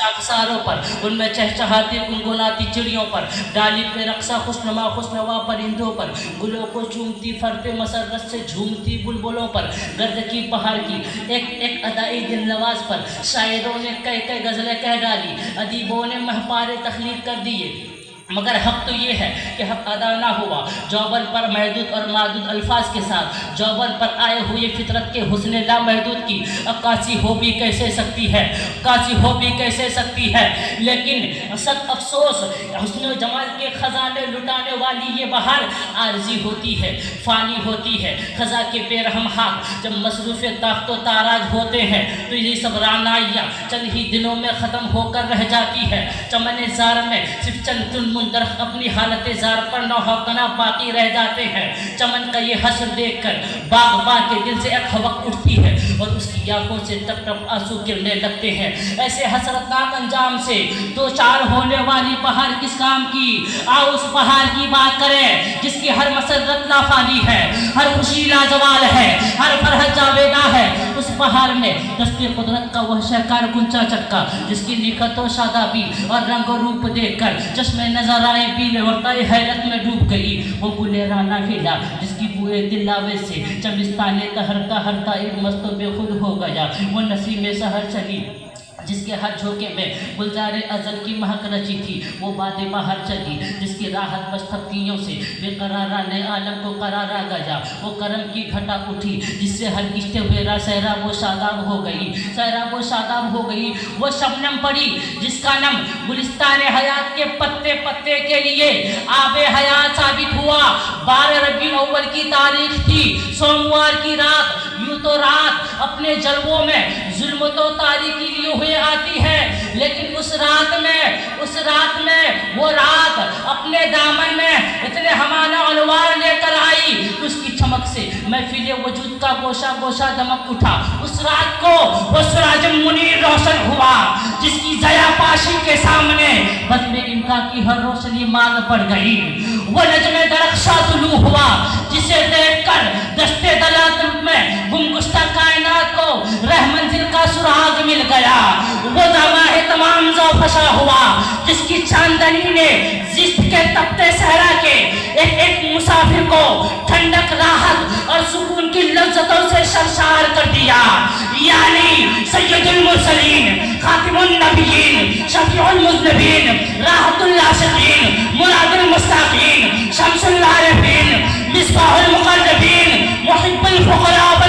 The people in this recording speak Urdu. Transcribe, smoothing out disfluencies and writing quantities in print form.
شاخساروں پر، ان میں چہچہاتی گنگناتی چڑیوں پر، ڈالی پہ رقصہ خوشنما خوشنوا پرندوں پر، گلوں کو چومتی فرتے مسرت سے جھومتی بلبلوں پر، گرد کی پہاڑ کی ایک ایک ادائی دل نواز پر، شاعروں نے کئی کئی غزلیں کہہ ڈالی، ادیبوں نے مہپارے تخلیق کر دیے، مگر حق تو یہ ہے کہ حق ادا نہ ہوا۔ جوبن پر محدود اور معدود الفاظ کے ساتھ جوبن پر آئے ہوئے فطرت کے حسن لامحدود کی عکاسی ہو بھی کیسے سکتی ہے، عکاسی ہو بھی کیسے سکتی ہے۔ لیکن سخت افسوس، حسن و جمال کے خزانے لٹانے والی یہ بہار عارضی ہوتی ہے، فانی ہوتی ہے۔ خزاں کے بے رحم ہاتھ جب مصروف طاقت و تاراج ہوتے ہیں تو یہ سب رعنائیاں چند ہی دنوں میں ختم ہو کر رہ جاتی ہے۔ چمن زار میں صرف چند درخت اپنی حالت زار پر نوحقنا باقی رہ جاتے ہیں۔ چمن کا یہ حشر دیکھ کر باغباں کے دل سے ایک حوق اٹھتی ہے اور اس کی آنکھوں سے ٹپ ٹپ آنسو گرنے لگتے ہیں۔ ایسے حسرتناک انجام سے دو چار ہونے والی بہار کس کام کی؟ آؤ اس بہار کی بات کریں جس کی ہر مسرت لافانی ہے، ہر خوشی لازوال ہے، ہر فرحت جاویداں ہے۔ اس بہار میں دستے قدرت کا وہ شہکار گنچا چکا جس کی نکھت و شادابی اور رنگ و روپ دیکھ کر چشم نظر آئے بیلے وقتائی حیرت میں ڈوب گئی۔ وہ گلے رانا ہلا جس کی بوئے دلاوے سے چمستانے کا ہرتا ایک مست و بے خود ہو گیا۔ وہ نسیم سحر چلی جس کے ہر جھونکے میں گلزار ازل کی مہک رچی تھی۔ وہ باد بہار چلی جس کی راحت بس تھپتیوں سے بے قرارہ نئے عالم کو قرار آ گیا۔ وہ کرم کی گھٹا اٹھی جس سے ہر کشتے ہوئے سیراب و شاداب ہو گئی، سیراب و شاداب ہو گئی۔ وہ شبنم پڑی جس کا نم گلستان حیات کے پتے پتے کے لیے آب حیات ثابت ہوا۔ 12 ربیع الاول کی تاریخ تھی، سوموار کی رات۔ یوں تو رات اپنے جلووں میں ظلمت و تاریکی لیے ہوئے آتی ہے، لیکن اس رات میں وہ رات اپنے دامن میں اتنے ہمانہ انوار لے کر آئی کہ اس کی چمک سے محفل وجود کا گوشہ گوشہ دمک اٹھا۔ اس رات کو وہ سراج منیر روشن ہوا جس کی ضیا پاشی کے سامنے بزم انکا کی ہر روشنی مال پڑ گئی۔ وہ نجم درخشاں طلوع ہوا جسے دیکھ کر دشتے دلال میں گمگشتہ کائنات کو رہ منزل کا سراغ مل گیا۔ وہ دماغ تمام زوفشا ہوا جس کی چاندنی نے زشت کے تپتے صحرا کے ایک ایک مسافر کو ٹھنڈک، راحت اور سکون کی لذتوں سے سرشار کر دیا۔ یعنی سید المرسلین، خاتم النبیین، شفیع المذنبین، راحت العاشقین، مراد المستاقین، شمس العارفین، مصباح المقربین، محب الفقراء